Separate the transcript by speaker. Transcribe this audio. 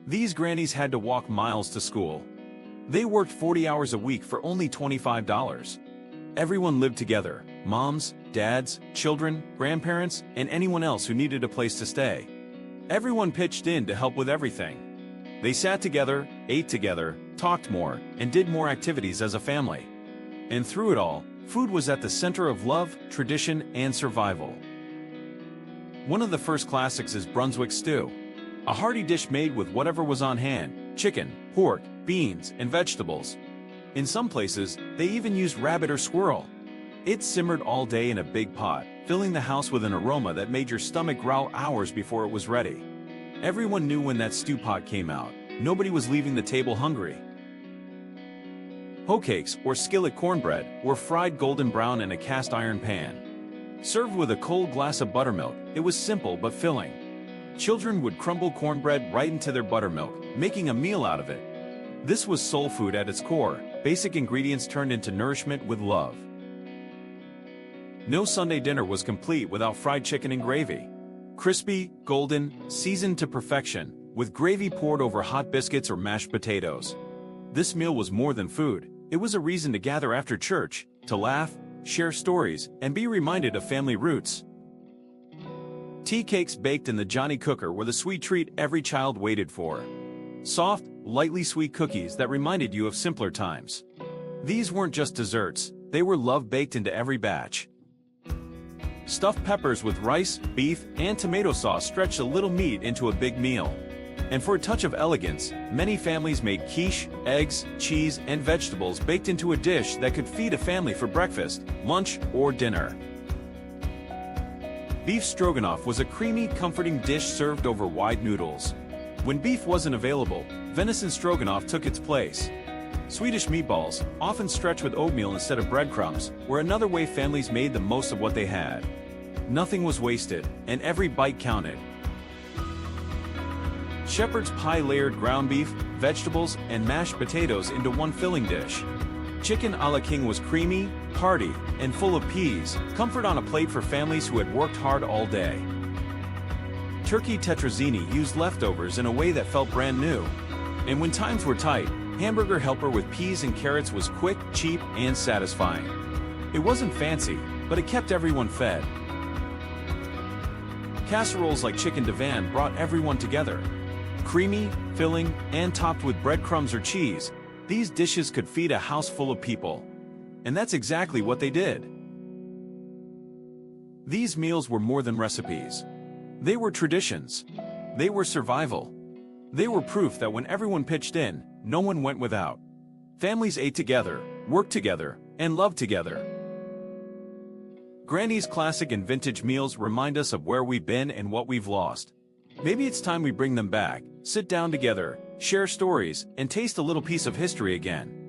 Speaker 1: These grannies had to walk miles to school. They worked 40 hours a week for only $25. Everyone lived together: moms, dads, children, grandparents, and anyone else who needed a place to stay. Everyone pitched in to help with everything. They sat together, ate together, talked more, and did more activities as a family. And through it all, food was at the center of love, tradition, and survival. One of the first classics is Brunswick stew, a hearty dish made with whatever was on hand: chicken, pork, beans, and vegetables. In some places, they even used rabbit or squirrel. It simmered all day in a big pot, filling the house with an aroma that made your stomach growl hours before it was ready. Everyone knew when that stew pot came out, nobody was leaving the table hungry. Hoe cakes, or skillet cornbread, were fried golden brown in a cast iron pan. Served with a cold glass of buttermilk, it was simple but filling. Children would crumble cornbread right into their buttermilk, making a meal out of it. This was soul food at its core, basic ingredients turned into nourishment with love. No Sunday dinner was complete without fried chicken and gravy. Crispy, golden, seasoned to perfection, with gravy poured over hot biscuits or mashed potatoes. This meal was more than food. It was a reason to gather after church, to laugh, share stories, and be reminded of family roots. Tea cakes baked in the Johnny Cooker were the sweet treat every child waited for. Soft, lightly sweet cookies that reminded you of simpler times. These weren't just desserts, they were love baked into every batch. Stuffed peppers with rice, beef, and tomato sauce stretched a little meat into a big meal. And for a touch of elegance, many families made quiche, eggs, cheese, and vegetables baked into a dish that could feed a family for breakfast, lunch, or dinner. Beef stroganoff was a creamy, comforting dish served over wide noodles. When beef wasn't available, venison stroganoff took its place. Swedish meatballs, often stretched with oatmeal instead of breadcrumbs, were another way families made the most of what they had. Nothing was wasted, and every bite counted. Shepherd's pie layered ground beef, vegetables, and mashed potatoes into one filling dish. Chicken a la king was creamy, hearty, and full of peas, comfort on a plate for families who had worked hard all day. Turkey tetrazzini used leftovers in a way that felt brand new. And when times were tight, hamburger helper with peas and carrots was quick, cheap, and satisfying. It wasn't fancy, but it kept everyone fed. Casseroles like chicken divan brought everyone together. Creamy, filling, and topped with breadcrumbs or cheese, these dishes could feed a house full of people. And that's exactly what they did. These meals were more than recipes. They were traditions. They were survival. They were proof that when everyone pitched in, no one went without. Families ate together, worked together, and loved together. Granny's classic and vintage meals remind us of where we've been and what we've lost. Maybe it's time we bring them back, sit down together, share stories, and taste a little piece of history again.